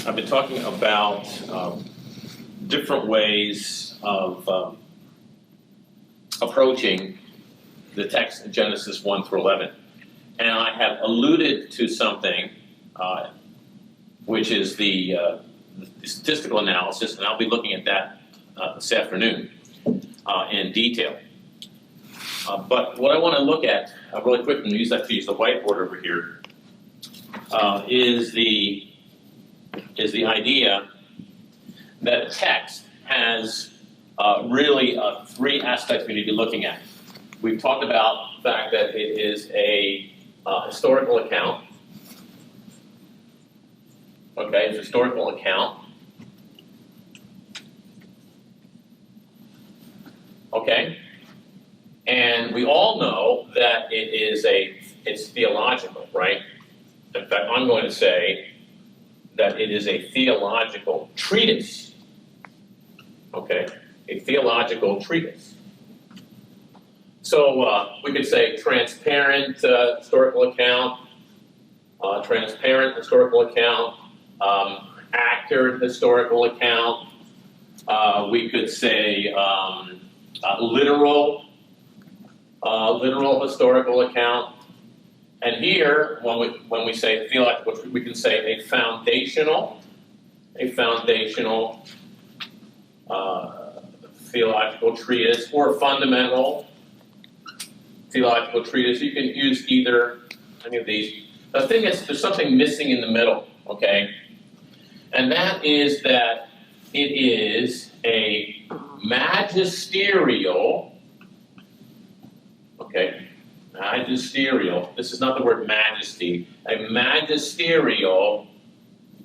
I've been talking about different ways of approaching the text in Genesis 1 through 11. And I have alluded to something, which is the statistical analysis, and I'll be looking at that this afternoon in detail. But what I want to look at really quickly, and use the whiteboard over here, is the idea that a text has really three aspects we need to be looking at. We've talked about the fact that it is a historical account. Okay, it's a historical account. Okay, and we all know that it's theological, right? In fact, I'm going to say that it is a theological treatise. Okay, a theological treatise. So we could say transparent historical account, accurate historical account. We could say literal historical account. And here, when we say theological, we can say a foundational theological treatise, or fundamental theological treatise. You can use either any of these. The thing is, there's something missing in the middle, okay? And that is that it is a magisterial, okay, magisterial, this is not the word majesty, a magisterial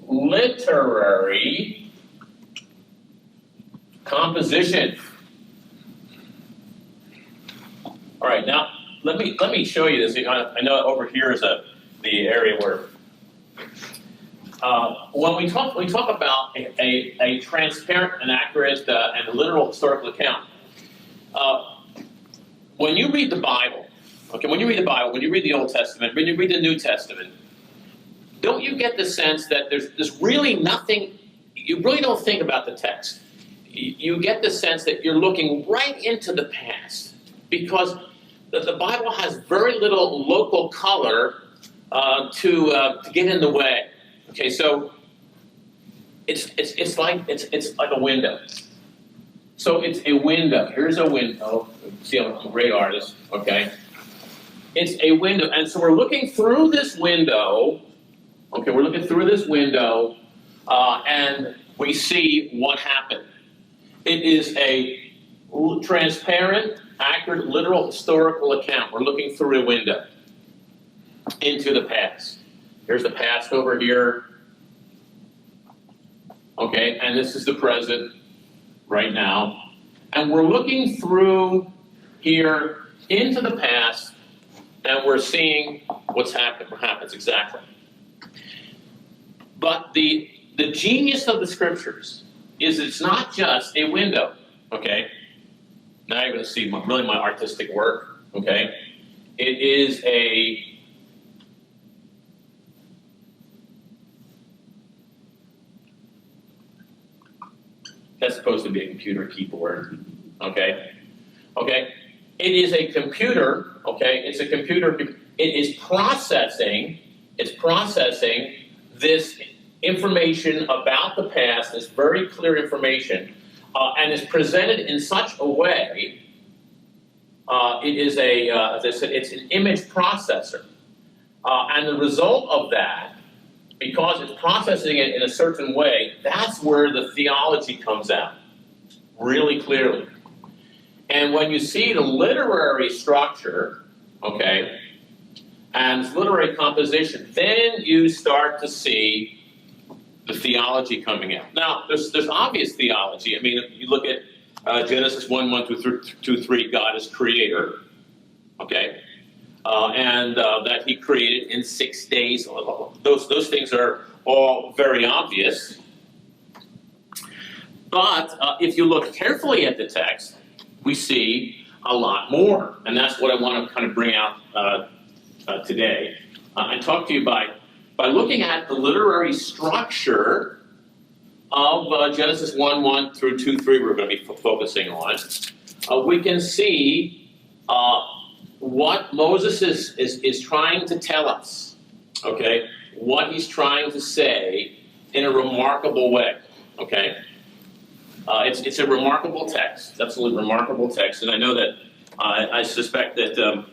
literary composition. All right, now let me show you this. I know over here is the area where when we talk about a transparent and accurate and literal historical account. When you read the Bible, okay, when you read the Old Testament, when you read the New Testament, don't you get the sense that there's really nothing? You really don't think about the text. You get the sense that you're looking right into the past, because the Bible has very little local color to get in the way. Okay, so it's like a window. So it's a window. Here's a window. See, I'm a great artist. Okay, it's a window, and so we're looking through this window. Okay, we're looking through this window, and we see what happened. It is a transparent, accurate, literal historical account. We're looking through a window into the past. Here's the past over here. Okay, and this is the present right now. And we're looking through here into the past, and we're seeing what happens exactly. But the genius of the scriptures is it's not just a window, okay? Now you're going to see my artistic work, okay? It is that's supposed to be a computer keyboard, okay? Okay, it is a computer, okay? It's a computer. It is processing this information about the past, this very clear information, and is presented in such a way. It is as I said, it's an image processor, and the result of that, because it's processing it in a certain way, that's where the theology comes out really clearly. And when you see the literary structure, okay, and its literary composition, then you start to see the theology coming out. Now, there's obvious theology. I mean, if you look at Genesis 1 through 3, God is creator, okay? And that he created in 6 days. Those things are all very obvious. But if you look carefully at the text, we see a lot more. And that's what I want to kind of bring out today and talk to you by looking at the literary structure of Genesis 1:1 through 2:3 we're going to be focusing on, we can see what Moses is trying to tell us, okay? What he's trying to say in a remarkable way, okay? It's a remarkable text, absolutely remarkable text, and I know that I suspect that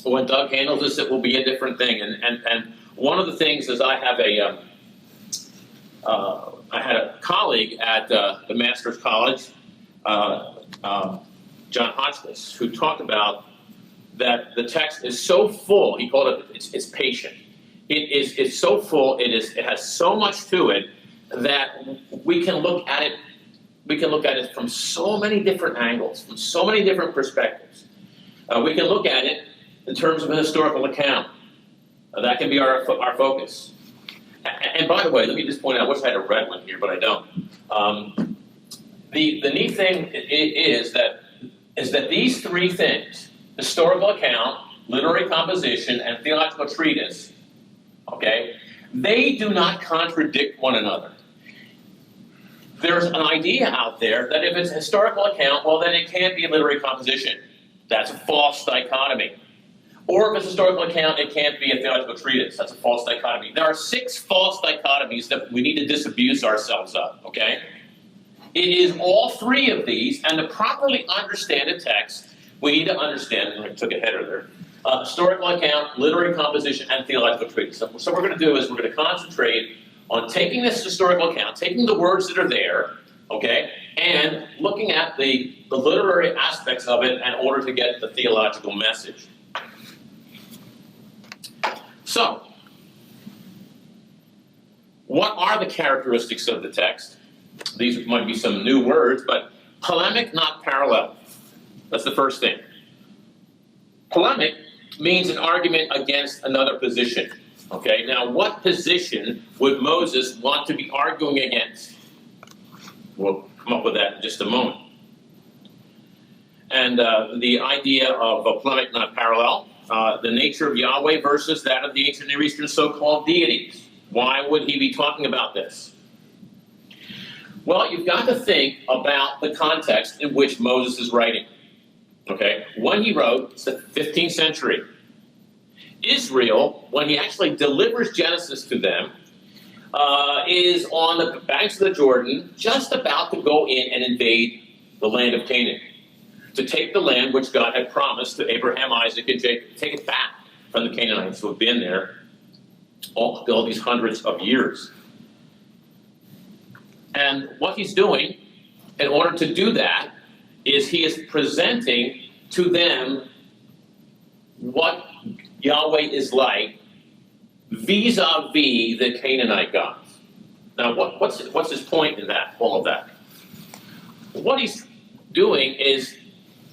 when Doug handles this, it will be a different thing. And one of the things is I had a colleague at the Master's College, John Hotchkiss, who talked about that the text is so full. He called it it's patient. It's so full. It has so much to it that we can look at it. We can look at it from so many different angles, from so many different perspectives. We can look at it in terms of an historical account. That can be our focus. And by the way, let me just point out, I wish I had a red one here, but I don't. The neat thing is that these three things, historical account, literary composition, and theological treatise, okay, they do not contradict one another. There's an idea out there that if it's a historical account, well, then it can't be a literary composition. That's a false dichotomy. Or if it's a historical account, it can't be a theological treatise. That's a false dichotomy. There are 6 false dichotomies that we need to disabuse ourselves of, okay? It is all 3 of these, and to properly understand a text, we need to understand, and I took a header there, historical account, literary composition, and theological treatise. So what we're going to do is we're going to concentrate on taking this historical account, taking the words that are there, okay, and looking at the literary aspects of it in order to get the theological message. So, what are the characteristics of the text? These might be some new words, but polemic, not parallel. That's the first thing. Polemic means an argument against another position. Okay, now what position would Moses want to be arguing against? We'll come up with that in just a moment. And the idea of a polemic, not parallel, the nature of Yahweh versus that of the ancient Near Eastern so-called deities. Why would he be talking about this? Well, you've got to think about the context in which Moses is writing. Okay, when he wrote, it's the 15th century. Israel, when he actually delivers Genesis to them, is on the banks of the Jordan, just about to go in and invade the land of Canaan, to take the land which God had promised to Abraham, Isaac, and Jacob, take it back from the Canaanites who have been there all these hundreds of years. And what he's doing in order to do that is he is presenting to them what Yahweh is like vis-a-vis the Canaanite gods. Now, what's his point in that, all of that? What he's doing is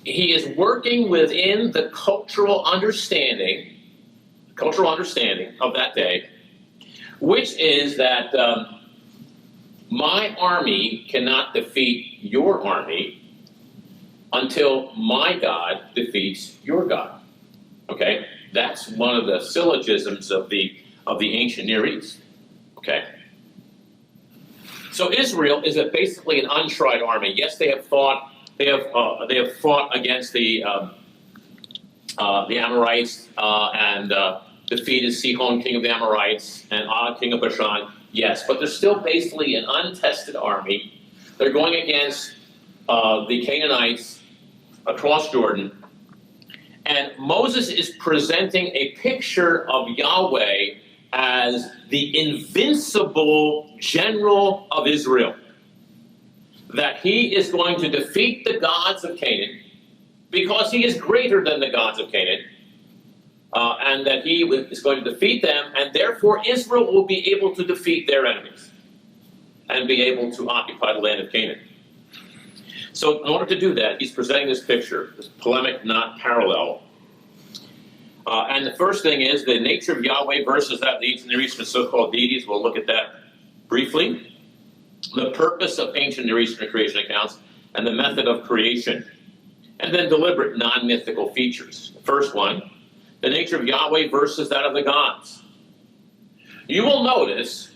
he is working within the cultural understanding of that day, which is that my army cannot defeat your army until my God defeats your God. Okay? That's one of the syllogisms of the ancient Near East. Okay? So Israel is basically an untried army. Yes, they have fought against the Amorites and defeated Sihon, king of the Amorites, and Og, king of Bashan. Yes, but they're still basically an untested army. They're going against the Canaanites across Jordan. And Moses is presenting a picture of Yahweh as the invincible general of Israel. That he is going to defeat the gods of Canaan because he is greater than the gods of Canaan. And that he is going to defeat them, and therefore Israel will be able to defeat their enemies and be able to occupy the land of Canaan. So in order to do that, he's presenting this picture, this polemic, not parallel. And the first thing is the nature of Yahweh versus that of the ancient Near Eastern so-called deities. We'll look at that briefly. The purpose of ancient Near Eastern creation accounts and the method of creation. And then deliberate non-mythical features. The first one, the nature of Yahweh versus that of the gods. You will notice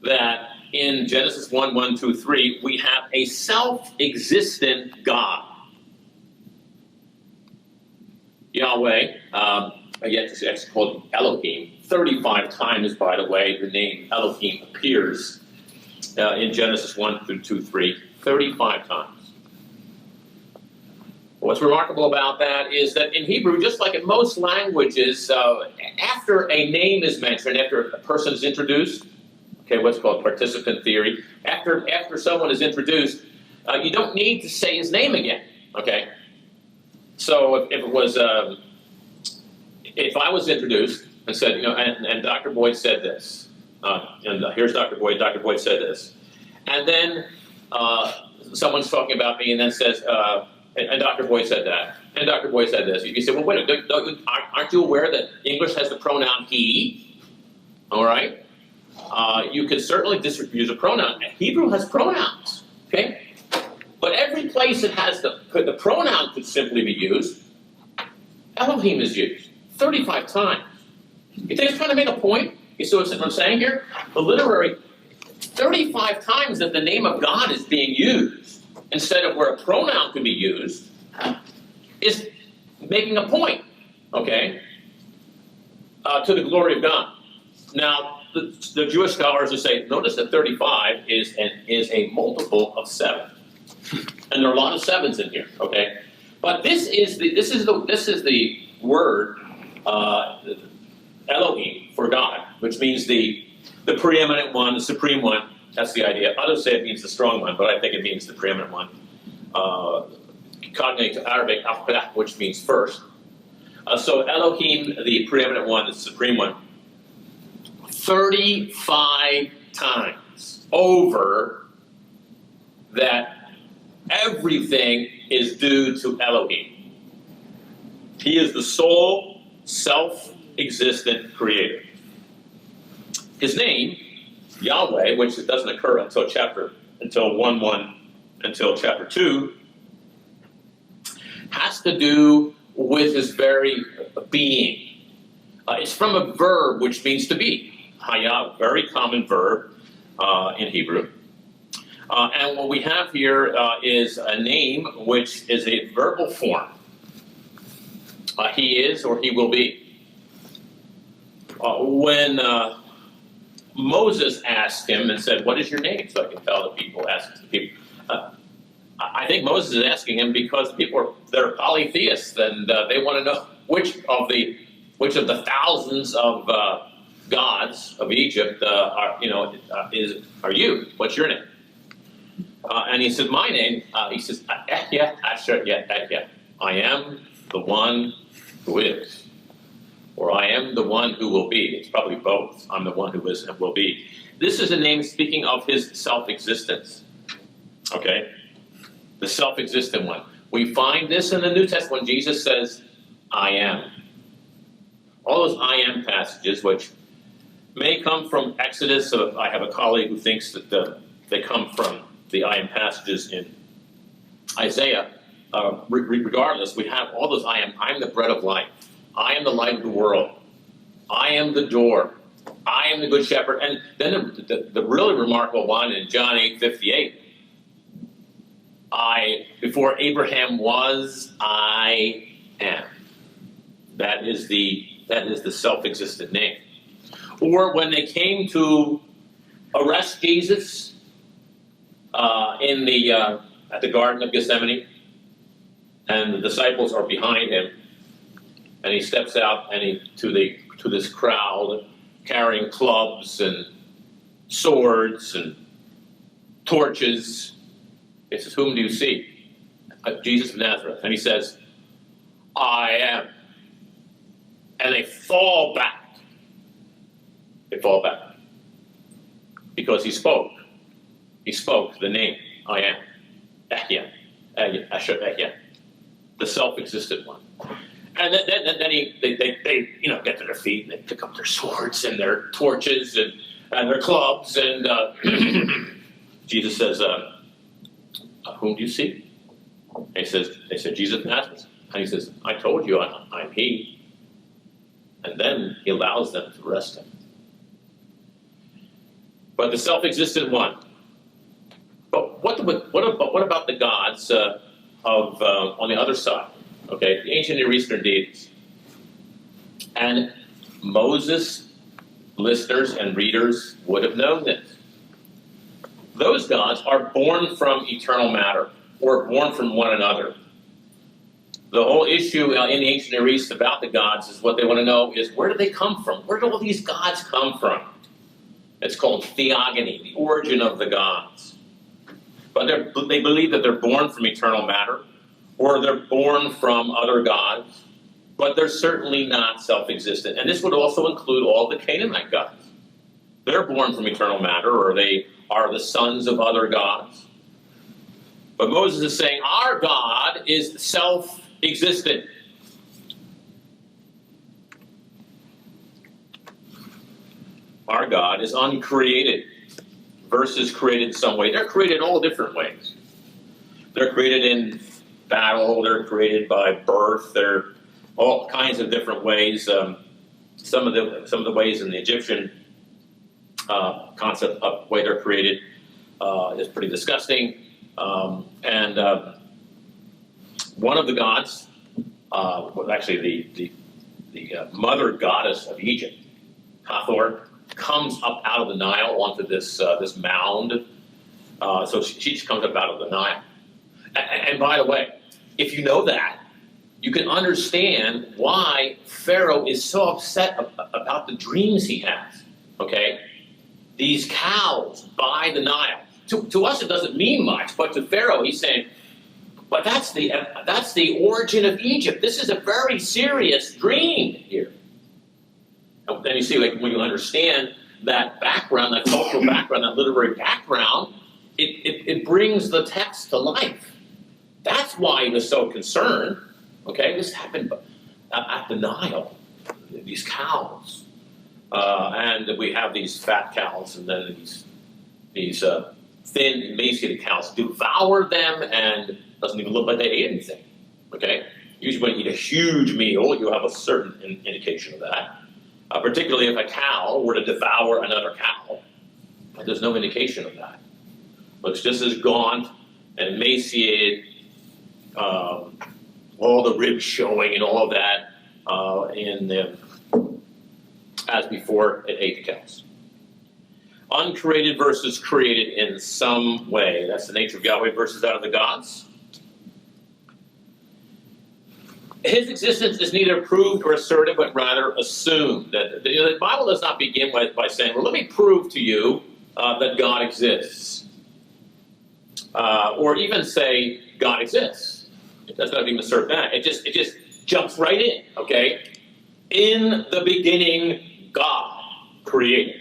that in Genesis 1, 1, 2, 3, we have a self-existent God. Yahweh, it's actually called Elohim. 35 times, by the way, the name Elohim appears in Genesis 1 through 2, 3. 35 times. What's remarkable about that is that in Hebrew, just like in most languages, after a name is mentioned, after a person is introduced, okay, what's called participant theory, after someone is introduced, you don't need to say his name again, okay? So if it was, if I was introduced and said, and Dr. Boyd said this, and here's Dr. Boyd said this, and then someone's talking about me and then says, and Dr. Boyd said that, and Dr. Boyd said this. You say, well, wait a minute, aren't you aware that English has the pronoun he? All right? You could certainly use a pronoun. Hebrew has pronouns, okay? But every place it has the pronoun could simply be used. Elohim is used 35 times. You think it's trying to make a point? You see what I'm saying here? The literary, 35 times that the name of God is being used, instead of where a pronoun could be used, is making a point, okay, to the glory of God. Now, the Jewish scholars will say, notice that 35 is a multiple of 7, and there are a lot of 7s in here, okay. But this is the word Elohim for God, which means the preeminent one, the supreme one. That's the idea. Others say it means the strong one, but I think it means the preeminent one. Cognate to Arabic, which means first. So Elohim, the preeminent one, the supreme one, 35 times over that everything is due to Elohim. He is the sole, self-existent creator. His name, Yahweh, which doesn't occur until chapter 2, has to do with his very being. It's from a verb which means to be. Haya, very common verb in Hebrew. And what we have here is a name which is a verbal form. He is or he will be. When Moses asked him and said, what is your name? So I can tell the people, ask the people. I think Moses is asking him because people they're polytheists and they want to know which of the thousands of gods of Egypt are you? What's your name? And he says, my name. He says, Ehya, Asher, Ehya. I am the one who is. Or I am the one who will be. It's probably both. I'm the one who is and will be. This is a name speaking of his self-existence. Okay? The self-existent one. We find this in the New Testament when Jesus says, I am. All those I am passages, which may come from Exodus. I have a colleague who thinks that they come from the I am passages in Isaiah. Regardless, we have all those I am. I'm the bread of life. I am the light of the world. I am the door. I am the good shepherd. And then the really remarkable one in John 8:58. Before Abraham was, I am. That is the self-existent name. Or when they came to arrest Jesus at the Garden of Gethsemane, and the disciples are behind him. And he steps out and to this crowd carrying clubs and swords and torches. He says, whom do you see? Jesus of Nazareth. And he says, I am. And they fall back. They fall back. Because he spoke. He spoke the name, I am. Ehya. Asher Ehya. The self-existent one. And then they get to their feet and they pick up their swords and their torches and their clubs and Jesus says, whom do you see? And they said, Jesus of Nazareth. And he says, I told you I'm he. And then he allows them to arrest him. but the self-existent one. But what about the gods on the other side? Okay, the ancient Near Eastern deities. And Moses listeners and readers would have known this. Those gods are born from eternal matter, or born from one another. The whole issue in the ancient Near East about the gods is what they want to know is, where do they come from? Where do all these gods come from? It's called theogony, the origin of the gods. But they believe that they're born from eternal matter, or they're born from other gods, but they're certainly not self-existent. And this would also include all the Canaanite gods. They're born from eternal matter, or they are the sons of other gods. But Moses is saying, our God is self-existent. Our God is uncreated versus created in some way. They're created all different ways. They're created in battle. They're created by birth. They're all kinds of different ways. Some of the ways in the Egyptian concept of the way they're created is pretty disgusting. And one of the gods was actually the mother goddess of Egypt, Hathor, comes up out of the Nile onto this mound. So she just comes up out of the Nile. And by the way, if you know that, you can understand why Pharaoh is so upset about the dreams he has. Okay? These cows by the Nile. To us, it doesn't mean much, but to Pharaoh, he's saying, but that's the origin of Egypt. This is a very serious dream here. And then you see, like, when you understand that background, that cultural background, that literary background, it brings the text to life. That's why he was so concerned. Okay, this happened at the Nile, these cows. And we have these fat cows, and then these thin, emaciated cows devour them, and it doesn't even look like they ate anything. Okay? Usually when you eat a huge meal, you have a certain indication of that. Particularly if a cow were to devour another cow. But there's no indication of that. Looks just as gaunt and emaciated, all the ribs showing and all of that as before it ate the cows. Uncreated versus created in some way. That's the nature of Yahweh versus that of the gods. His existence is neither proved or asserted, but rather assumed. The Bible does not begin by saying, well, let me prove to you that God exists. Or even say, God exists. It does not even assert that. It just jumps right in, okay? In the beginning, God created.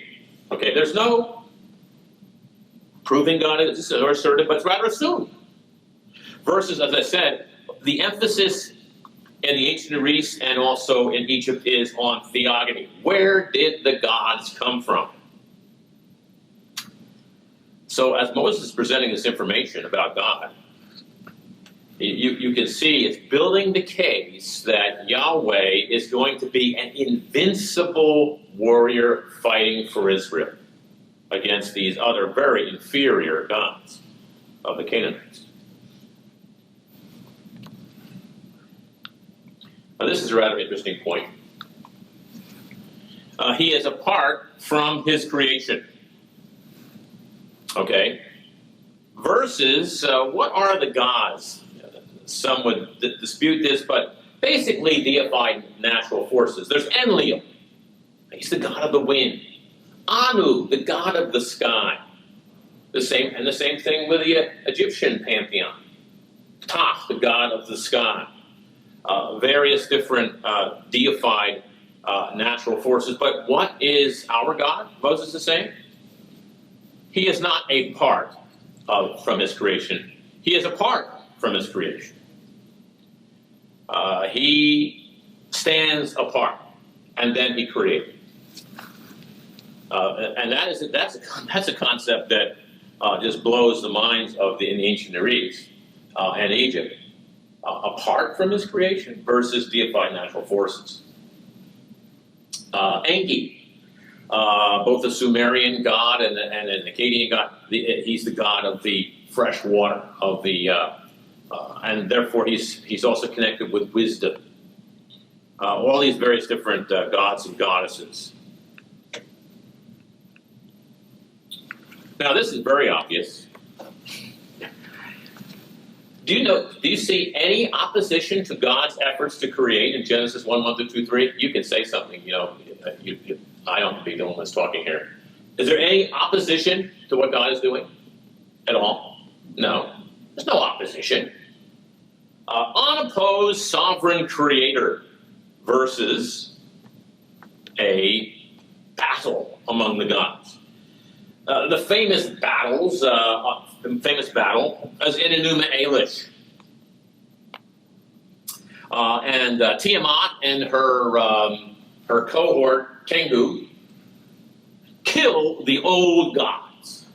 Okay, there's no proving God exists or asserted, but it's rather assumed. Versus, as I said, the emphasis in the ancient Near East and also in Egypt is on theogony. Where did the gods come from? So as Moses is presenting this information about God, you can see it's building the case that Yahweh is going to be an invincible warrior fighting for Israel against these other very inferior gods of the Canaanites. Now, this is a rather interesting point. He is apart from his creation. Okay? Versus, what are the gods? Some would dispute this, but basically deified natural forces. There's Enlil. He's the god of the wind. Anu, the god of the sky. The same thing with the Egyptian pantheon. Ptah, the god of the sky. Various different deified natural forces. But what is our God? Moses is saying he is not a part from his creation. He is apart from his creation. He stands apart, and then he created. And that's a concept that just blows the minds of in the ancient Near East and Egypt. Apart from his creation versus deified natural forces. Enki, both the Sumerian god and an Akkadian god. He's the god of the fresh water, of the, and therefore he's also connected with wisdom. All these various different gods and goddesses. Now this is very obvious. Do you see any opposition to God's efforts to create in Genesis 1:1-2-3? You can say something, I don't be the one that's talking here. Is there any opposition to what God is doing at all? No. There's no opposition. Unopposed sovereign creator versus a battle among the gods. The famous battles, the famous battle is in Enuma Elish. And Tiamat and her cohort, Kengu, kill the old gods.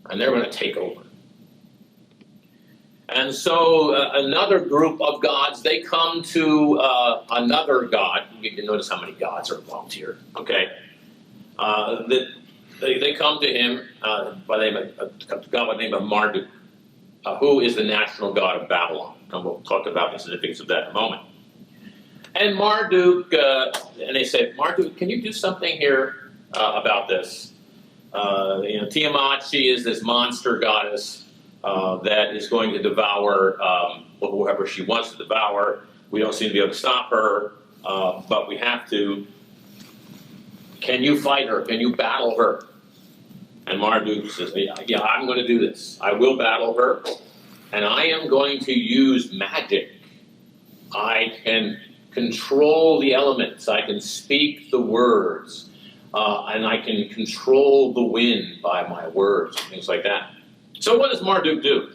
And they're going to take over. And so another group of gods, they come to another god. You can notice how many gods are involved here, okay? They come to him by the name of Marduk, who is the national god of Babylon. And we'll talk about the significance of that in a moment. And Marduk, and they say, Marduk, can you do something here about this? Tiamat, she is this monster goddess that is going to devour whoever she wants to devour. We don't seem to be able to stop her, but we have to. Can you fight her? Can you battle her? And Marduk says, yeah, I'm going to do this. I will battle her, and I am going to use magic. I can control the elements. I can speak the words, and I can control the wind by my words, and things like that. So what does Marduk do?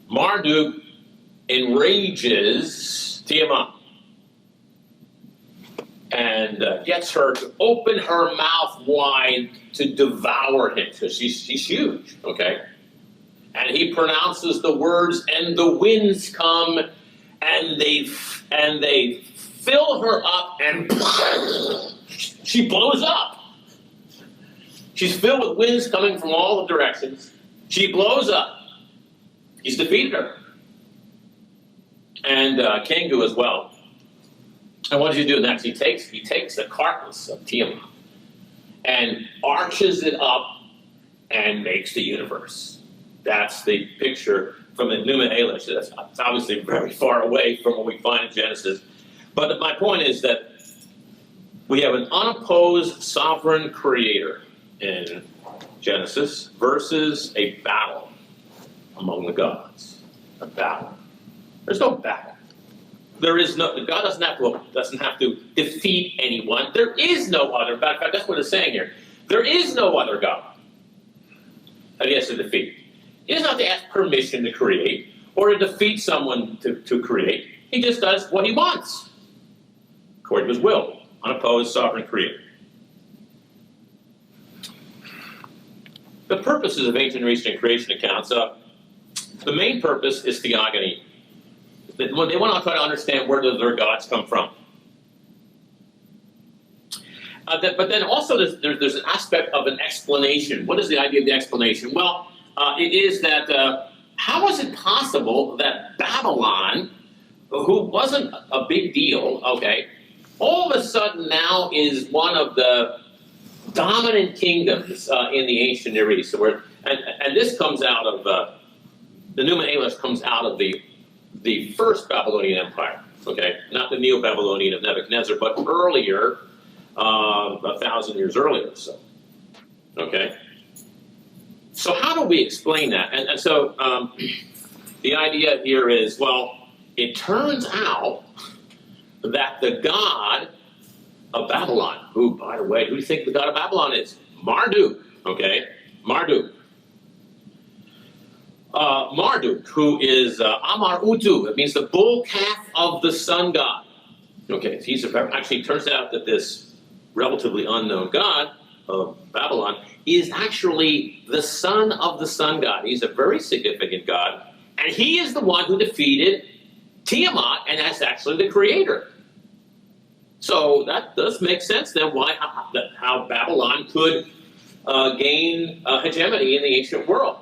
Marduk enrages Tiamat and gets her to open her mouth wide to devour him, because she's huge, okay? And he pronounces the words, and the winds come, and they fill her up, and she blows up. She's filled with winds coming from all the directions. She blows up. He's defeated her. And Kengu as well. And what does he do next? He takes the carcass of Tiamat and arches it up and makes the universe. That's the picture from the Enuma Elish. That's obviously very far away from what we find in Genesis. But my point is that we have an unopposed sovereign creator in Genesis versus a battle among the gods. A battle. There's no battle. There is no. God doesn't have to defeat anyone. There is no other God. In fact, that's what it's saying here. There is no other God that he has to defeat. He doesn't have to ask permission to create or to defeat someone to create. He just does what he wants, according to his will. Unopposed sovereign creator. The purposes of ancient Near Eastern creation accounts. The main purpose is theogony. They want to try to understand where do their gods come from. But then also there's an aspect of an explanation. What is the idea of the explanation? Well, it is that how is it possible that Babylon, who wasn't a big deal, okay, all of a sudden now is one of the dominant kingdoms in the ancient Near East. So and this comes out of, the Enuma Elish comes out of the first Babylonian Empire, okay? Not the Neo-Babylonian of Nebuchadnezzar, but earlier, 1,000 years earlier or so, okay? So how do we explain that? And so the idea here is, well, it turns out that the god of Babylon, who, by the way, who do you think the god of Babylon is? Marduk, okay? Marduk. Marduk, who is Amar Utu, it means the bull calf of the sun god. Okay, actually, it turns out that this relatively unknown god of Babylon is actually the son of the sun god. He's a very significant god, and he is the one who defeated Tiamat, and that's actually the creator. So that does make sense then how Babylon could gain hegemony in the ancient world.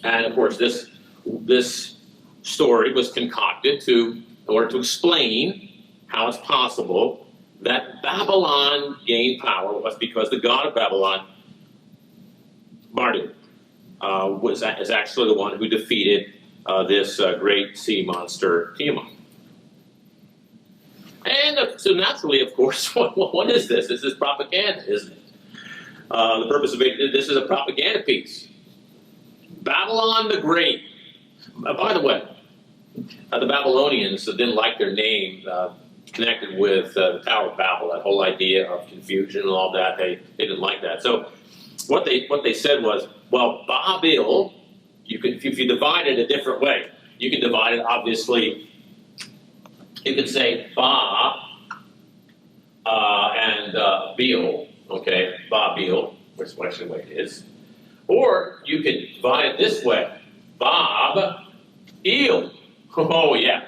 And of course, this story was concocted in order to explain how it's possible that Babylon gained power was because the god of Babylon, Marduk, is actually the one who defeated this great sea monster, Tiamat. And so naturally, of course, what is this? This is propaganda, isn't it? The purpose of it, this is a propaganda piece. Babylon the Great. By the way, the Babylonians didn't like their name connected with the Tower of Babel, that whole idea of confusion and all that. They didn't like that. So what they said was, well, Babil, if you divide it a different way, you can divide it, obviously, you can say Ba and Bil, okay, Babil, which is actually the way it is. Or you could divide it this way, Bob, Il. Oh, yeah.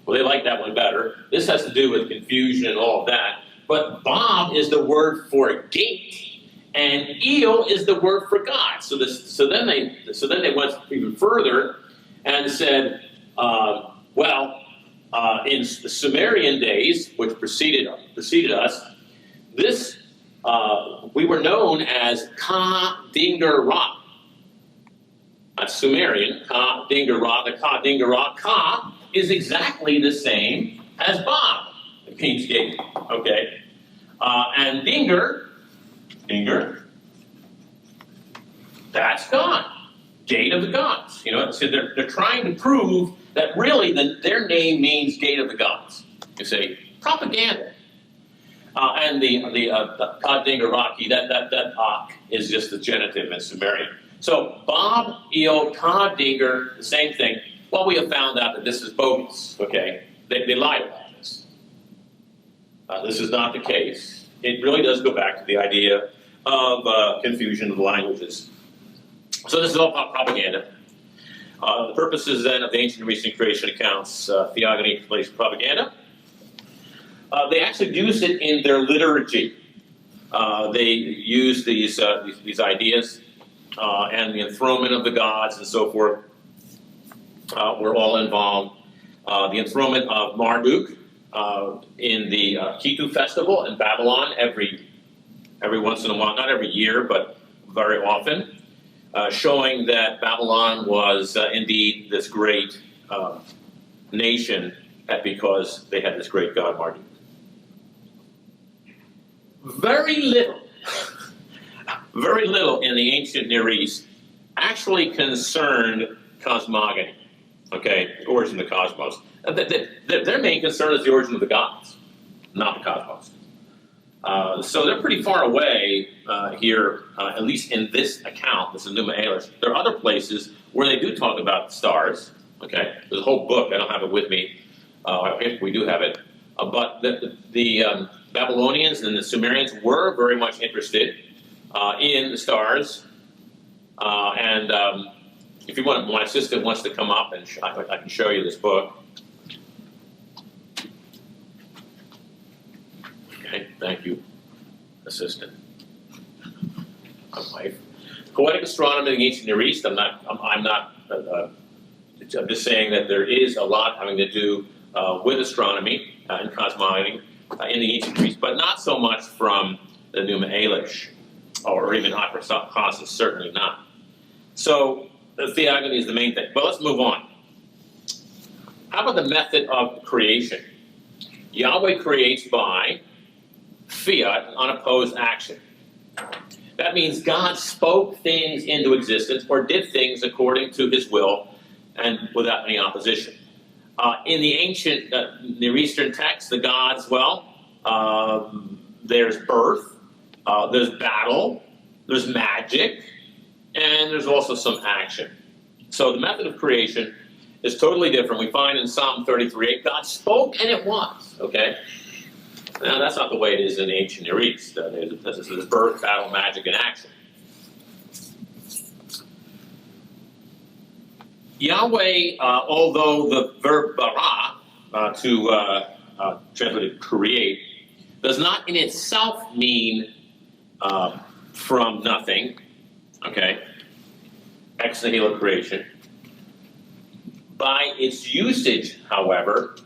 Well, they like that one better. This has to do with confusion and all of that. But Bob is the word for gate, and Il is the word for God. So then they went even further and said, in the Sumerian days, which preceded us, we were known as Ka-Dingar-Ra. That's Sumerian, Ka-Dingar-Ra. The Ka-Dingar-Ra. Ka is exactly the same as Bob. It means gate, okay? And Dingar, that's God. Gate of the gods. You know, so they're trying to prove that really their name means gate of the gods. You see, propaganda. And the Ka-Dingar-Ra, that Ak is just the genitive in Sumerian. So Bob, Il, Ka-Dingar, the same thing. Well, we have found out that this is bogus, okay? They lied about this. This is not the case. It really does go back to the idea of confusion of languages. So this is all propaganda. The purposes then of the ancient and recent creation accounts, theogony, explanation, propaganda. They actually use it in their liturgy. They use these ideas and the enthronement of the gods and so forth were all involved. The enthronement of Marduk in the Kitu festival in Babylon every once in a while, not every year, but very often, showing that Babylon was indeed this great nation because they had this great god Marduk. Very little in the ancient Near East actually concerned cosmogony, okay, the origin of the cosmos. Their main concern is the origin of the gods, not the cosmos. So they're pretty far away here, at least in this account, this is Numa Elish. There are other places where they do talk about the stars, okay? There's a whole book, I don't have it with me, we do have it, but the Babylonians and the Sumerians were very much interested in the stars, and if you want, my assistant wants to come up and I can show you this book. Okay, thank you, assistant. My wife. Poetic astronomy in the ancient Near East. I'm just saying that there is a lot having to do with astronomy and cosmogony in the ancient Near East, but not so much from the Numa Elish, or even Hypercossus, certainly not. So the theogony is the main thing. But let's move on. How about the method of creation? Yahweh creates by fiat, unopposed action. That means God spoke things into existence or did things according to his will and without any opposition. In the ancient Near Eastern texts, the gods, there's birth, there's battle, there's magic, and there's also some action. So the method of creation is totally different. We find in Psalm 33:8, God spoke and it was, okay? Now, that's not the way it is in the ancient Near East. There's birth, battle, magic, and action. Yahweh, although the verb bara, to translated create, does not in itself mean from nothing, okay? Ex nihilo creation. By its usage, however,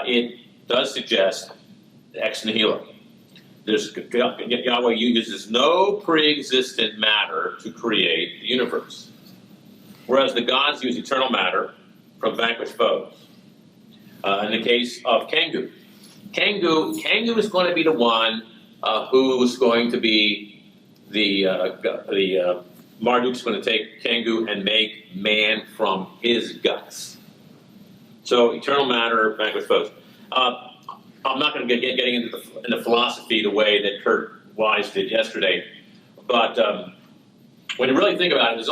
it does suggest ex nihilo. Yahweh uses no pre-existent matter to create the universe, whereas the gods use eternal matter from vanquished foes. In the case of Kangu, Kangu is going to be the one who's going to be Marduk's going to take Kangu and make man from his guts. So eternal matter, vanquished foes. I'm not going to get getting into the philosophy the way that Kurt Wise did yesterday, but when you really think about it,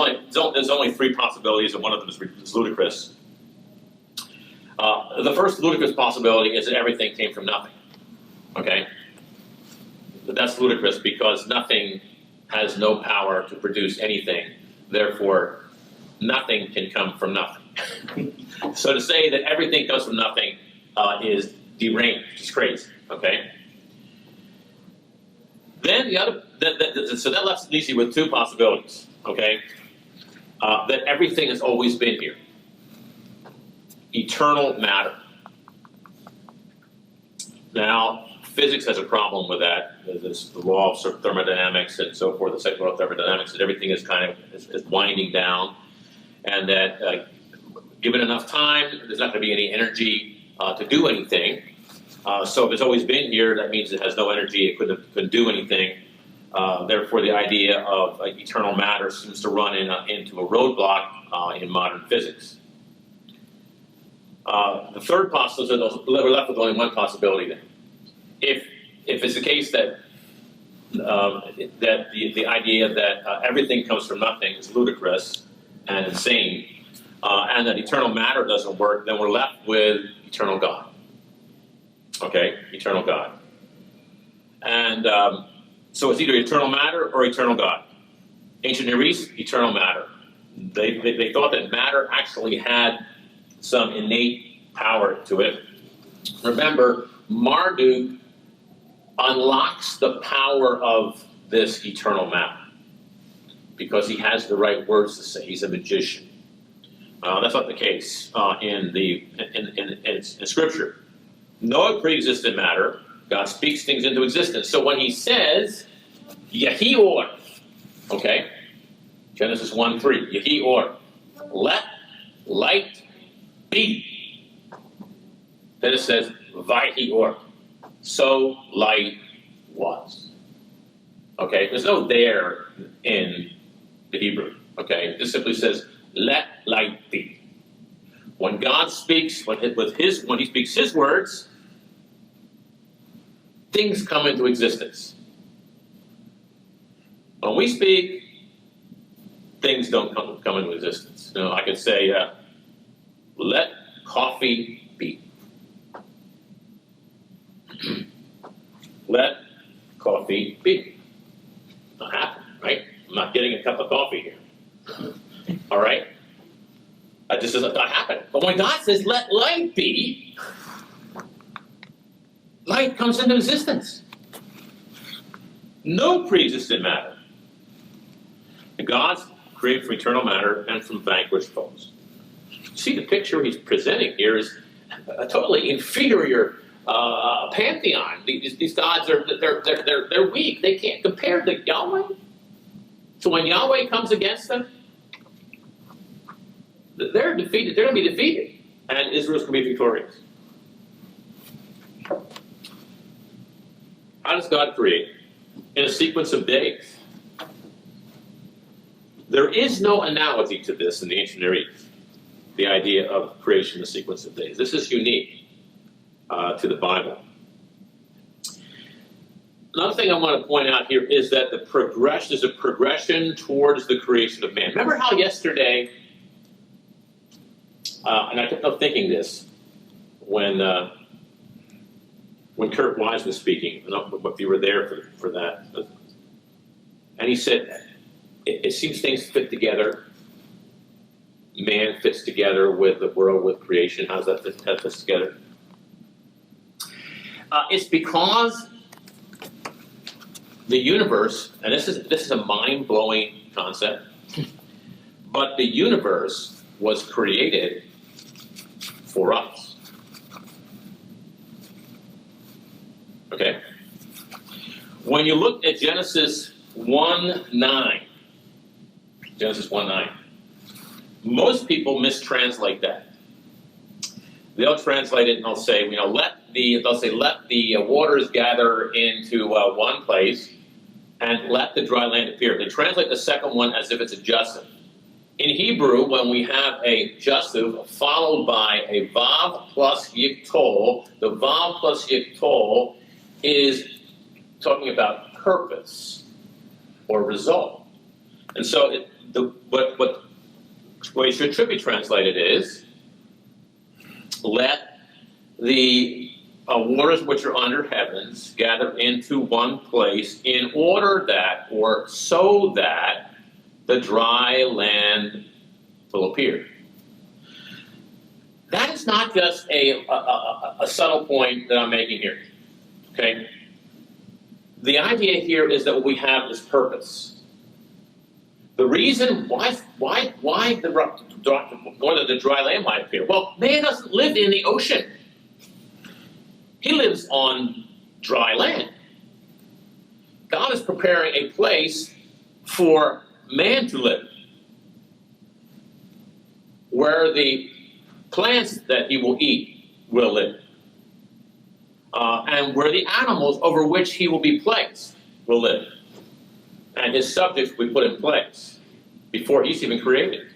there's only three possibilities, and one of them is ludicrous. The first ludicrous possibility is that everything came from nothing. Okay? But that's ludicrous because nothing has no power to produce anything. Therefore, nothing can come from nothing. So to say that everything comes from nothing is deranged, it's crazy. Okay? Then so that leaves you with two possibilities. Okay? That everything has always been here. Eternal matter. Now, physics has a problem with that. There's the law of thermodynamics and so forth, the second law of thermodynamics, that everything is kind of is winding down, and that given enough time, there's not going to be any energy to do anything. So if it's always been here, that means it has no energy, it couldn't do anything. Therefore, the idea of eternal matter seems to run into a roadblock in modern physics. The third possibility, we're left with only one possibility then. If it's the case that the idea that everything comes from nothing is ludicrous and insane, and that eternal matter doesn't work, then we're left with eternal God. Okay, eternal God. And so it's either eternal matter or eternal God. Ancient Near East, eternal matter. They thought that matter actually had some innate power to it. Remember, Marduk unlocks the power of this eternal matter because he has the right words to say. He's a magician. That's not the case in Scripture. No pre-existent matter. God speaks things into existence. So when he says, Yehi or, okay, Genesis 1:3, Yehi or, let light be. Then it says, Vayhi or, so light was. Okay, there's no there in the Hebrew. Okay, it just simply says, let light be. When God speaks, when he speaks his words, things come into existence. When we speak, things don't come into existence. You know, I could say, let coffee be. Let coffee be. Not happening, right? I'm not getting a cup of coffee here. All right? This does not happen. But when God says, let light be, light comes into existence. No pre-existent matter. The gods create from eternal matter and from vanquished foes. See, the picture he's presenting here is a totally inferior pantheon. These gods they're weak. They can't compare to Yahweh. So when Yahweh comes against them, they're defeated. They're going to be defeated, and Israel's going to be victorious. How does God create? In a sequence of days. There is no analogy to this in the ancient Near East, the idea of creation in a sequence of days. This is unique to the Bible. Another thing I want to point out here is that there's a progression towards the creation of man. Remember how yesterday, and I kept on thinking this when Kurt Wise was speaking, I don't know if you were there for that, and he said, it seems things fit together. Man fits together with the world, with creation. How does that fit together? It's because the universe, and this is a mind-blowing concept, but the universe was created for us. Okay? When you look at Genesis 1:9, Genesis 1:9, most people mistranslate that. They'll translate it and they'll say, let the waters gather into one place and let the dry land appear. They translate the second one as if it's a jussive. In Hebrew, when we have a jussive followed by a vav plus yiktol, the vav plus yiktol is talking about purpose or result. And so what way should be translated is, let the waters which are under heavens gather into one place in order that, or so that, the dry land will appear. That is not just a subtle point that I'm making here. Okay? The idea here is that what we have is purpose. The reason why the dry land might appear. Well, man doesn't live in the ocean. He lives on dry land. God is preparing a place for man to live, where the plants that he will eat will live, and where the animals over which he will be placed will live, and his subjects will be put in place before he's even created.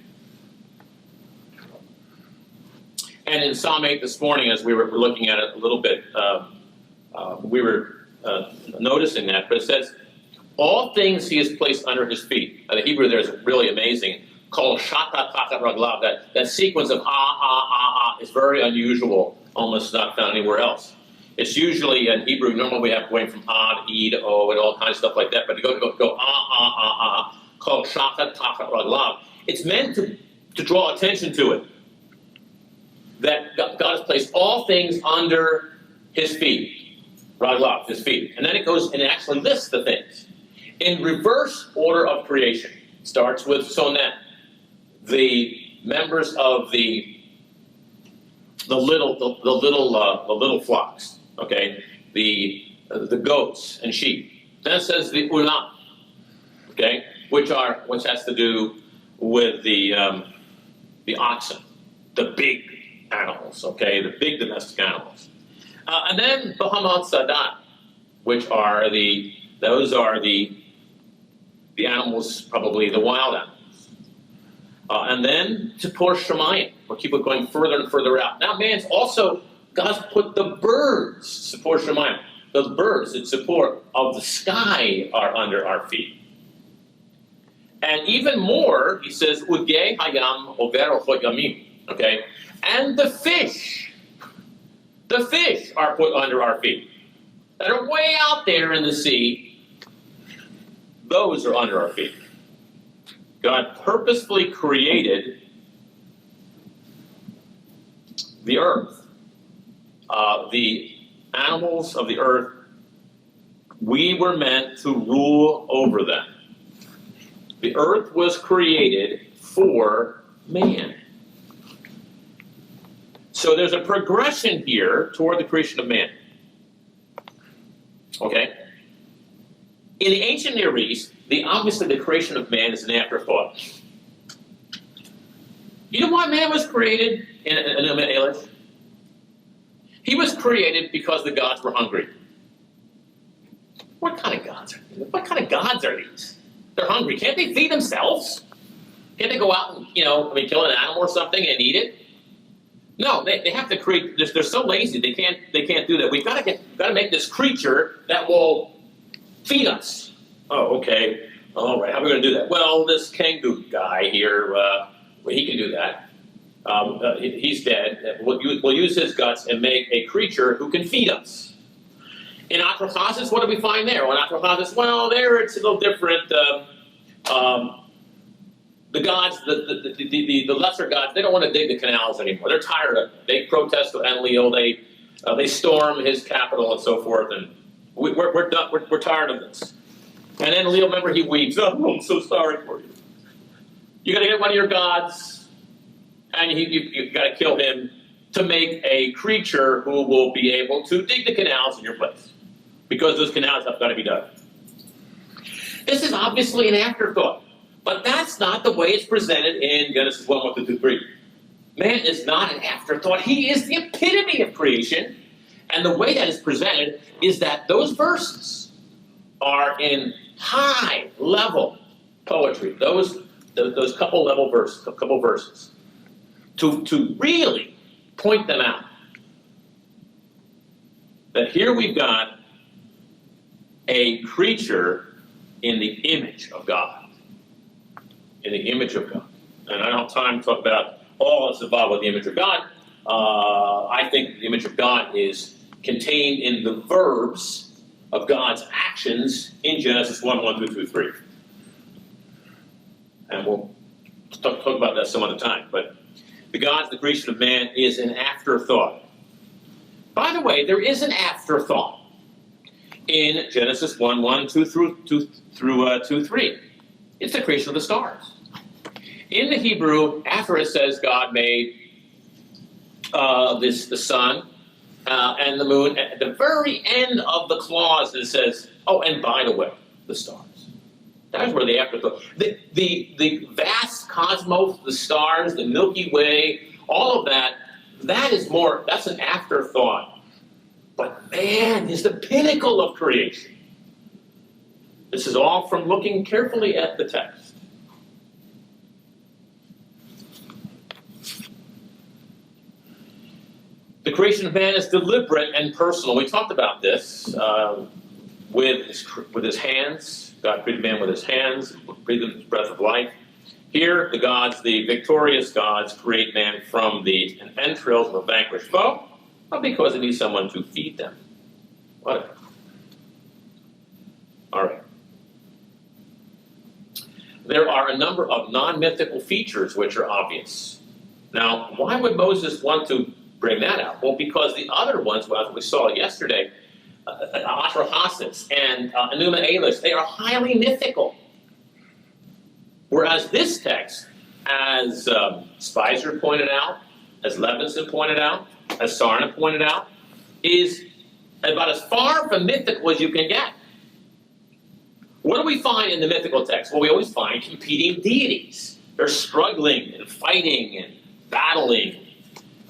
And in Psalm 8 this morning, as we were looking at it a little bit, we were noticing that, but it says, all things he has placed under his feet. The Hebrew there is really amazing, called shata takat raglav. That sequence of is very unusual, almost not found anywhere else. It's usually in Hebrew, normally we have going from to to o, and all kinds of stuff like that, but to go called shata takat raglav. It's meant to draw attention to it, that God has placed all things under his feet, raglav, his feet. And then it goes and it actually lists the things in reverse order of creation. It starts with sonet, the members of the little flocks, okay, the goats and sheep. Then it says the ulam, okay, which has to do with the oxen, the big animals, okay, the big domestic animals, and then Bahamat Sadat, which are the animals, probably the wild animals. And then Tzipor Shemayim, we'll keep it going further and further out. Now God's put the birds, Tzipor Shemayim, the birds, the Tzipor of the sky are under our feet. And even more, he says, Udgei Hayam Over Ochot Yamim, okay? And the fish are put under our feet. That are way out there in the sea, those are under our feet. God purposefully created the earth. The animals of the earth, we were meant to rule over them. The earth was created for man. So there's a progression here toward the creation of man. Okay? In the ancient Near East, obviously the creation of man is an afterthought. You know why man was created in Elish? He was created because the gods were hungry. What kind of gods are these? They're hungry. Can't they feed themselves? Can't they go out and kill an animal or something and eat it? No, they have to create. They're so lazy they can't do that. We've got to make this creature that will feed us. Oh, okay. All right. How are we going to do that? Well, this Kangu guy here, he can do that. He's dead. We'll use his guts and make a creature who can feed us. In Atrahasis, what do we find there? Well, in Atrahasis, there it's a little different. The gods, the lesser gods, they don't want to dig the canals anymore. They're tired of it. They protest to Enlil. They storm his capital and so forth, and we're done. We're tired of this. And then Leo, remember, he weeps. Oh, I'm so sorry for you. You got to get one of your gods, and you got to kill him to make a creature who will be able to dig the canals in your place, because those canals have got to be done. This is obviously an afterthought, but that's not the way it's presented in Genesis 1, 1, 2, 3. Man is not an afterthought. He is the epitome of creation. And the way that is presented is that those verses are in high-level poetry. Those couple verses. To really point them out. That here we've got a creature in the image of God. In the image of God. And I don't have time to talk about all that's involved with the image of God. I think the image of God is contained in the verbs of God's actions in Genesis 1, 1 through 3. And we'll talk about that some other time. But the creation of man is an afterthought. By the way, there is an afterthought in Genesis 1, 1, 2 through 3. It's the creation of the stars. In the Hebrew, after it says God made the sun and the moon, at the very end of the clause it says, oh, and by the way, the stars. That's where the afterthought. The vast cosmos, the stars, the Milky Way, all of that, that's an afterthought. But man is the pinnacle of creation. This is all from looking carefully at the text. The creation of man is deliberate and personal. We talked about this with his hands. God created man with his hands, breathed him the breath of life. Here, the victorious gods, create man from the entrails of a vanquished foe, not because they need someone to feed them. Whatever. All right. There are a number of non-mythical features which are obvious. Now, why would Moses want to bring that out? Well, because the other ones, well, we saw yesterday, Atrahasis and Enuma Elish, they are highly mythical. Whereas this text, as Spicer pointed out, as Levinson pointed out, as Sarna pointed out, is about as far from mythical as you can get. What do we find in the mythical text? Well, we always find competing deities. They're struggling and fighting and battling.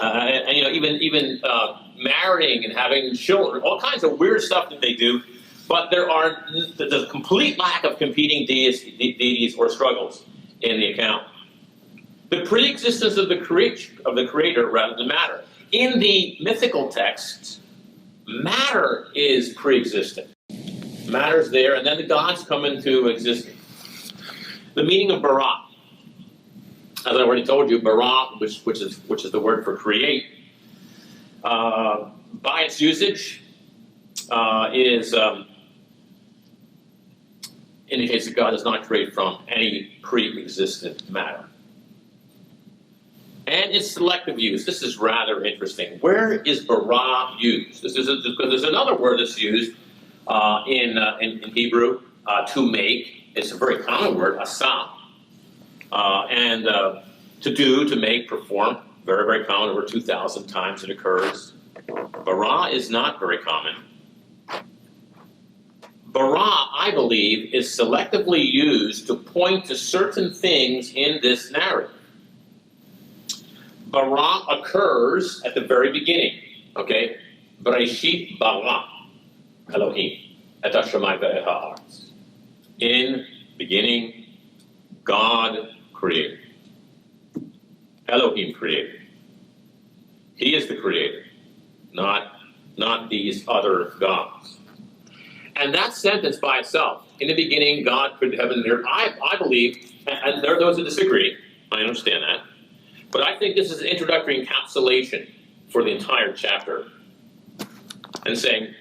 And even marrying and having children, all kinds of weird stuff that they do, but there's a complete lack of competing deities or struggles in the account. The pre-existence of the creator rather than matter. In the mythical texts, matter is pre-existent. Matter's there, and then the gods come into existence. The meaning of bara, as I already told you, bara, which is the word for create, by its usage, indicates that God does not create from any pre-existent matter. And its selective use. This is rather interesting. Where is bara used? There's another word that's used in Hebrew, to make. It's a very common word, asa. And to do, to make, perform, very, very common. Over 2,000 times it occurs. Bara is not very common. Bara, I believe, is selectively used to point to certain things in this narrative. Bara occurs at the very beginning, okay? Bereshit bara Elohim et hashamayim ve'et ha'aretz. In beginning, God created. Elohim created. He is the creator, not these other gods. And that sentence by itself, in the beginning, God created heaven and earth, I believe, and there are those who disagree, I understand that, but I think this is an introductory encapsulation for the entire chapter. And saying,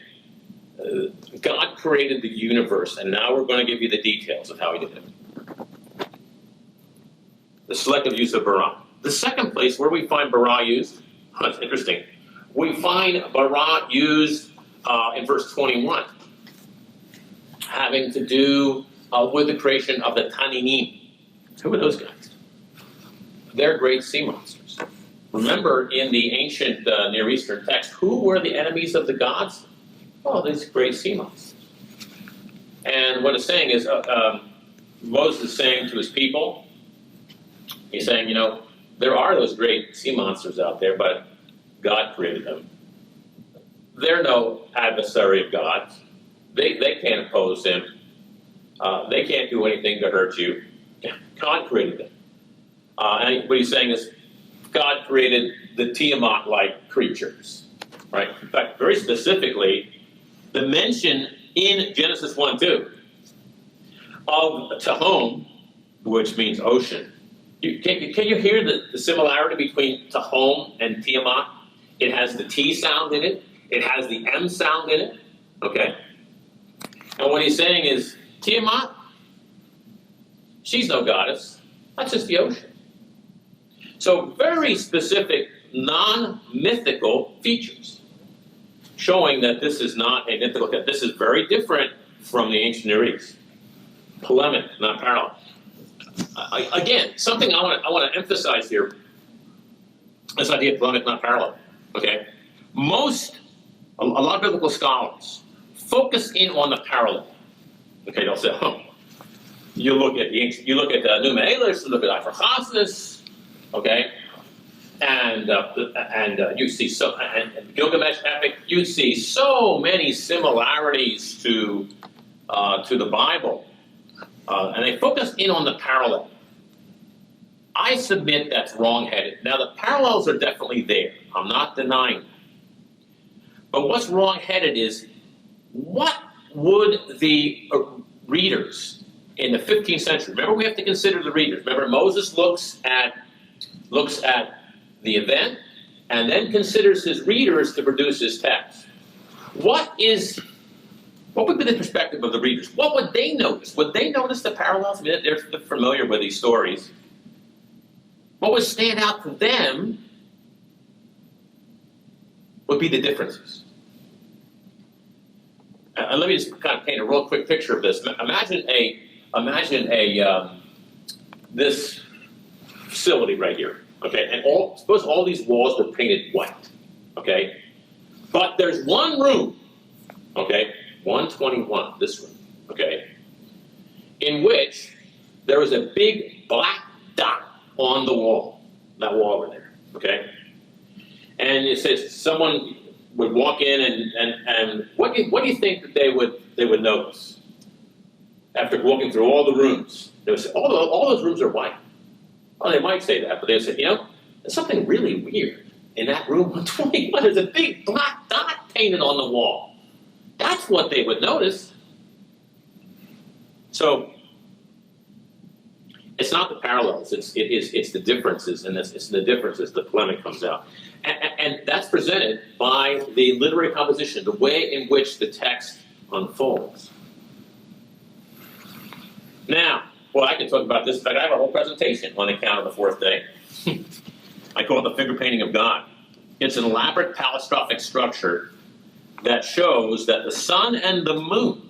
God created the universe, and now we're going to give you the details of how he did it. The selective use of bara. The second place where we find bara used, it's interesting, We find bara used in verse 21, having to do with the creation of the Taninim. Who are those guys? They're great sea monsters. Remember, in the ancient Near Eastern text, who were the enemies of the gods? Oh, these great sea monsters. And what it's saying is, Moses is saying to his people, he's saying, there are those great sea monsters out there, but God created them. They're no adversary of God. They can't oppose him. They can't do anything to hurt you. God created them. And what he's saying is, God created the Tiamat-like creatures. Right? In fact, very specifically, the mention in Genesis 1:2 of Tehom, which means ocean. Can you hear the similarity between Tehom and Tiamat? It has the T sound in it. It has the M sound in it. Okay? And what he's saying is, Tiamat, she's no goddess. That's just the ocean. So very specific, non-mythical features, showing that this is not a mythical text. This is very different from the ancient Near East. Polemic, not parallel. Again, something I want to emphasize here, this idea of polemic, not parallel. Okay? A lot of biblical scholars focus in on the parallel. Okay, they'll say, you look at Numa Elish, you look at Iphorchasis, okay, and you see and Gilgamesh epic, you see so many similarities to the Bible, and they focus in on the parallel. I submit that's wrong-headed. Now the parallels are definitely there. I'm not denying that. But what's wrong-headed is, what would the readers in the 15th century, remember we have to consider the readers. Remember Moses looks at the event and then considers his readers to produce his text. What would be the perspective of the readers? What would they notice? Would they notice the parallels? I mean, they're familiar with these stories. What would stand out to them would be the differences. And let me just kind of paint a real quick picture of this. Imagine this facility right here, okay? And suppose all these walls were painted white, okay? But there's one room, okay, 121, this room, okay, in which there was a big black dot on the wall, that wall over there, okay? And it says someone would walk in and what do you think that they would notice after walking through all the rooms? They would say, all those rooms are white. Well, they might say that, but they would say, there's something really weird in that room 121. There's a big black dot painted on the wall. That's what they would notice. So it's not the parallels, it's the differences, and it's the differences the polemic comes out. And that's presented by the literary composition, the way in which the text unfolds. Now, I can talk about this. In fact, I have a whole presentation on account of the fourth day. I call it the finger painting of God. It's an elaborate palistrophic structure that shows that the sun and the moon,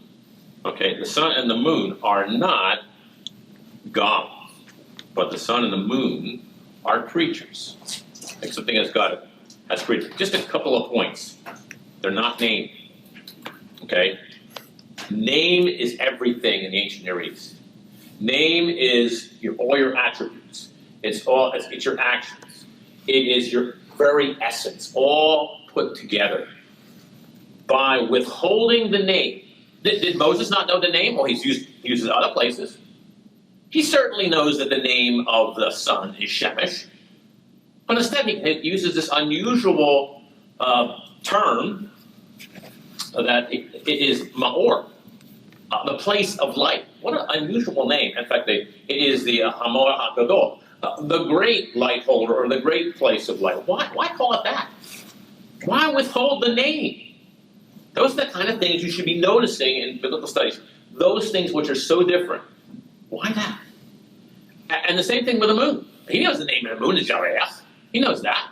okay, the sun and the moon are not God, but the sun and the moon are creatures. Like something as God has created. Just a couple of points. They're not named. Okay? Name is everything in the ancient Near East. Name is all your attributes. It's your actions. It is your very essence, all put together. By withholding the name. Did Moses not know the name? Well, he uses other places. He certainly knows that the name of the sun is Shemesh. But instead, he uses this unusual term that it is Ma'or, the place of light. What an unusual name. In fact, it is the Hamor HaGadol, the great light holder, or the great place of light. Why call it that? Why withhold the name? Those are the kind of things you should be noticing in biblical studies. Those things which are so different. Why that? And the same thing with the moon. He knows the name of the moon is Yarech. He knows that.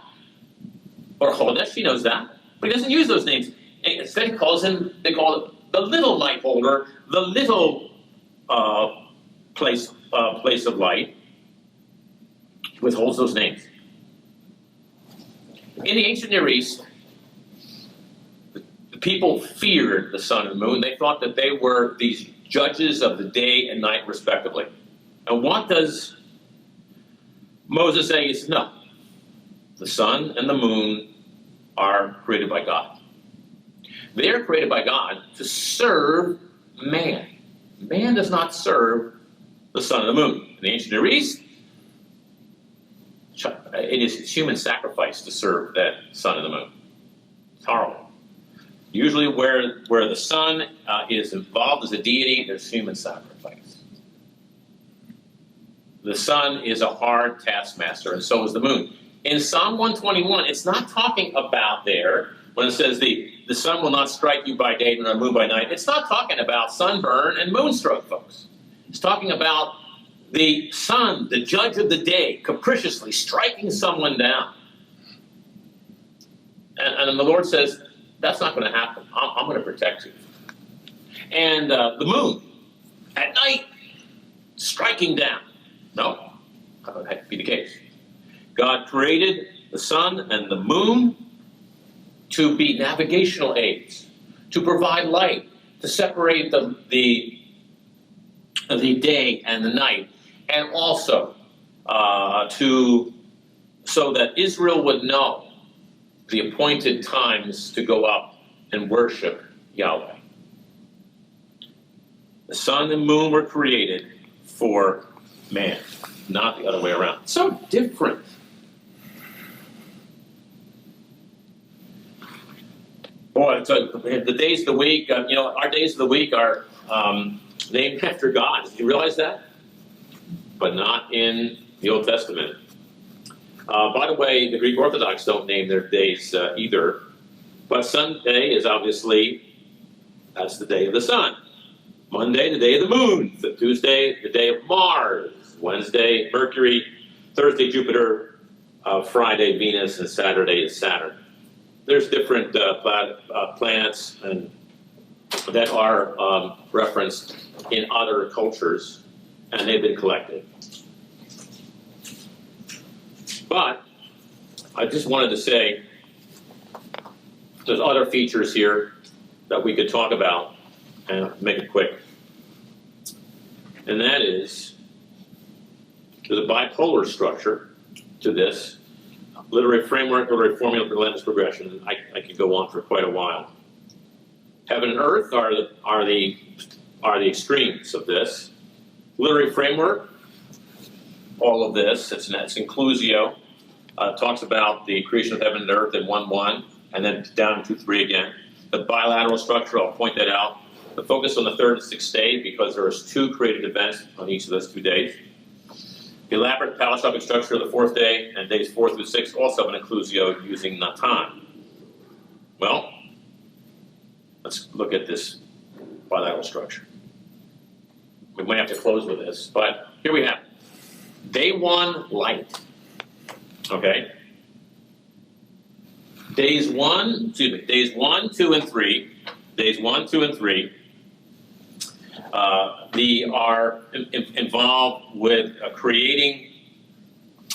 or Chodesh, he knows that, but he doesn't use those names. Instead, they call it the little light holder, the little place of light. He withholds those names. In the ancient Near East, the people feared the sun and moon. They thought that they were these judges of the day and night, respectively. And what does Moses say? He says, no. The sun and the moon are created by God. They are created by God to serve man. Man does not serve the sun and the moon. In the ancient Near East, it is human sacrifice to serve that sun and the moon. It's horrible. Usually where the sun is involved as a deity, there's human sacrifice. The sun is a hard taskmaster, and so is the moon. In Psalm 121, it's not talking about there, when it says the sun will not strike you by day nor the moon by night, it's not talking about sunburn and moonstroke, folks. It's talking about the sun, the judge of the day, capriciously striking someone down. And the Lord says, that's not going to happen. I'm going to protect you. And the moon, at night, striking down. No, that would have to be the case. God created the sun and the moon to be navigational aids, to provide light, to separate the day and the night, and also so that Israel would know the appointed times to go up and worship Yahweh. The sun and moon were created for man, not the other way around. So different. Boy, so the days of the week, our days of the week are named after God. Did you realize that? But not in the Old Testament. By the way, the Greek Orthodox don't name their days either. But Sunday is obviously, that's the day of the sun. Monday, the day of the moon. Tuesday, the day of Mars. Wednesday, Mercury. Thursday, Jupiter. Friday, Venus. And Saturday is Saturn. There's different planets and that are referenced in other cultures, and they've been collected. But I just wanted to say there's other features here that we could talk about and make it quick. And that is, there's a bipolar structure to this. Literary framework, literary formula, relentless progression. I could go on for quite a while. Heaven and earth are the extremes of this. Literary framework, all of this, it's inclusio. Talks about the creation of heaven and earth in 1:1, and then down to 2:3 again. The bilateral structure, I'll point that out. The focus on the third and sixth day, because there's 2 created events on each of those 2 days. The elaborate palitropic structure of the 4th day and days 4 through 6 also have an inclusio using Natan. Well, let's look at this bilateral structure. We might have to close with this, but here we have day 1, light. Okay? Days 1, 2, and 3. Days 1, 2, and 3. They are involved with creating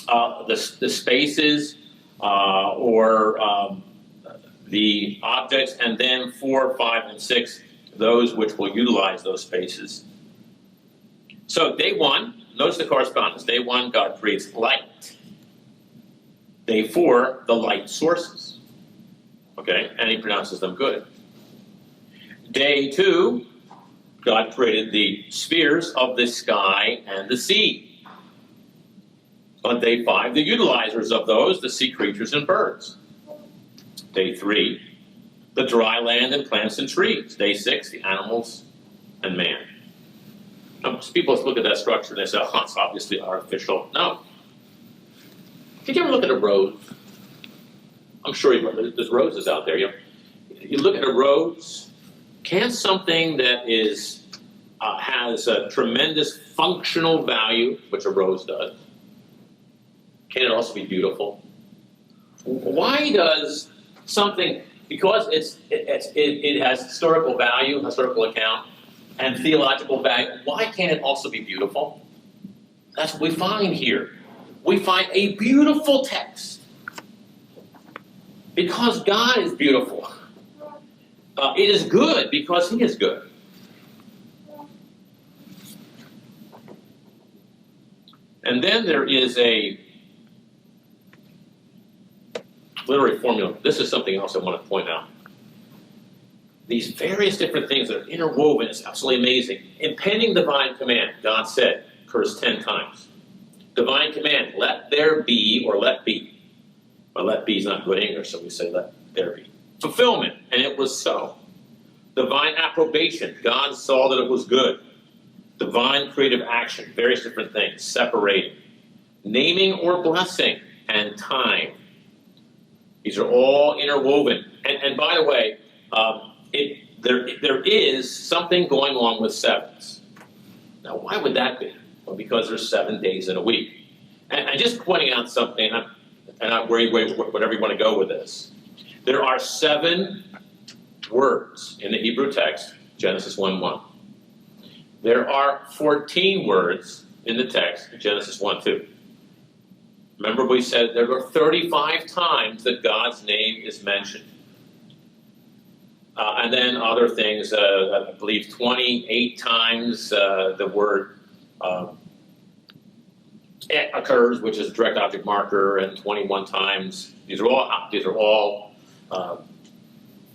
the spaces or the objects, and then 4, 5, and 6, those which will utilize those spaces. So day 1, notice the correspondence. Day 1, God creates light. Day 4, the light sources. Okay, and he pronounces them good. Day 2, God created the spheres of the sky and the sea. On day 5, the utilizers of those, the sea creatures and birds. Day 3, the dry land and plants and trees. Day 6, the animals and man. Now, people look at that structure and they say, oh, it's obviously artificial. No. Did you ever look at a rose? I'm sure there's roses out there. You look at a rose. Can something that has a tremendous functional value, which a rose does, can it also be beautiful? Why does something, because it has historical value, historical account, and theological value, why can't it also be beautiful? That's what we find here. We find a beautiful text. Because God is beautiful. It is good because He is good. And then there is a literary formula. This is something else I want to point out. These various different things that are interwoven is absolutely amazing. Impending divine command, God said, occurs 10 times. Divine command, let there be or let be. But let be is not good English, so we say let there be. Fulfillment, and it was so. Divine approbation, God saw that it was good. Divine creative action, various different things, separating. Naming or blessing, and time. These are all interwoven. And by the way, there is something going on with sevens. Now, why would that be? Well, because there's 7 days in a week. And just pointing out something, and I'm worried whatever you want to go with this. There are 7 words in the Hebrew text, Genesis 1:1. There are 14 words in the text, Genesis 1:2. Remember we said there are 35 times that God's name is mentioned. And then other things, I believe 28 times the word occurs, which is a direct object marker, and 21 times. These are all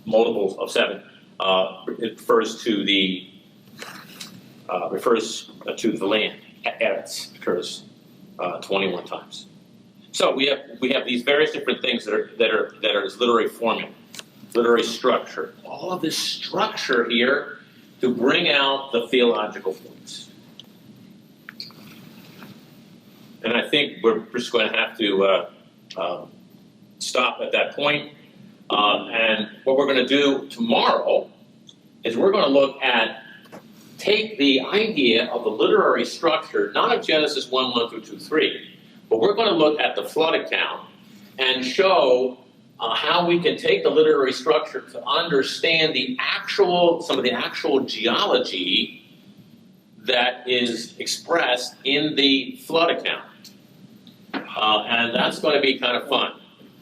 multiples of 7. It refers to the land. Eretz occurs 21 times. So we have these various different things that are this literary formula, literary structure. All of this structure here to bring out the theological points. And I think we're just going to have to stop at that point. And what we're going to do tomorrow is we're going to look at, take the idea of the literary structure, not of Genesis 1:1 through 2:3, but we're going to look at the flood account and show how we can take the literary structure to understand some of the actual geology that is expressed in the flood account. And that's going to be kind of fun.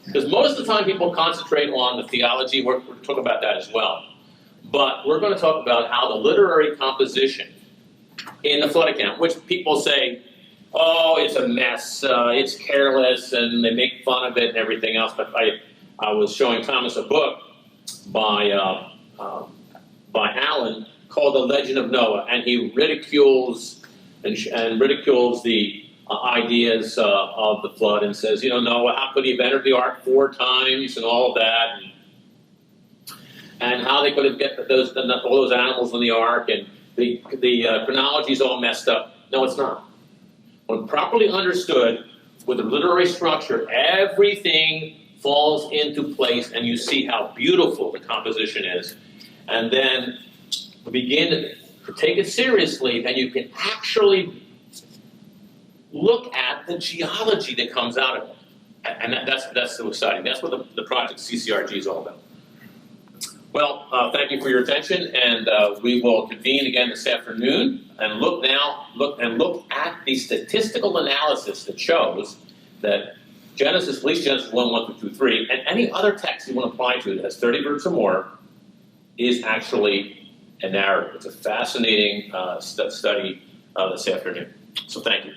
Because most of the time people concentrate on the theology. We're going to talk about that as well. But we're going to talk about how the literary composition in the flood account, which people say, oh, it's a mess, it's careless, and they make fun of it and everything else. But I was showing Thomas a book by Allen called The Legend of Noah, and he ridicules the ideas of the flood and says, Noah, how could he have entered the ark 4 times and all of that, and how they could have get all those animals in the ark, and the chronology is all messed up. No, it's not. When properly understood with the literary structure, everything falls into place, and you see how beautiful the composition is. And then begin to take it seriously, then you can actually look at the geology that comes out of it. And that's so exciting. That's what the project CCRG is all about. Well, thank you for your attention, and we will convene again this afternoon and look at the statistical analysis that shows that Genesis, at least Genesis 1:1 through 2:3, and any other text you want to apply to that has 30 verbs or more, is actually a narrative. It's a fascinating study this afternoon. So thank you.